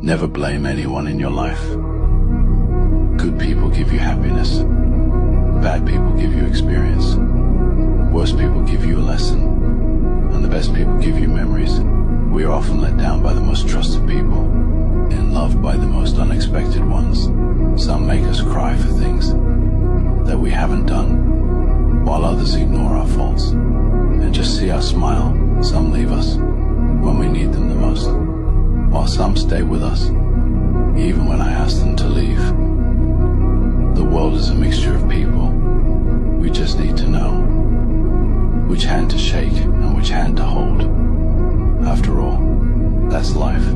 Never blame anyone in your life. Good people give you happiness. Bad people give you experience. Worst people give you a lesson. And the best people give you memories. We are often let down by the most trusted people and loved by the most unexpected ones. Some make us cry for things that we haven't done, while others ignore our faults and just see us smile. Some leave us when we need them the most, while some stay with us, even when I ask them to leave. The world is a mixture of people. We just need to know which hand to shake and which hand to hold. After all, that's life.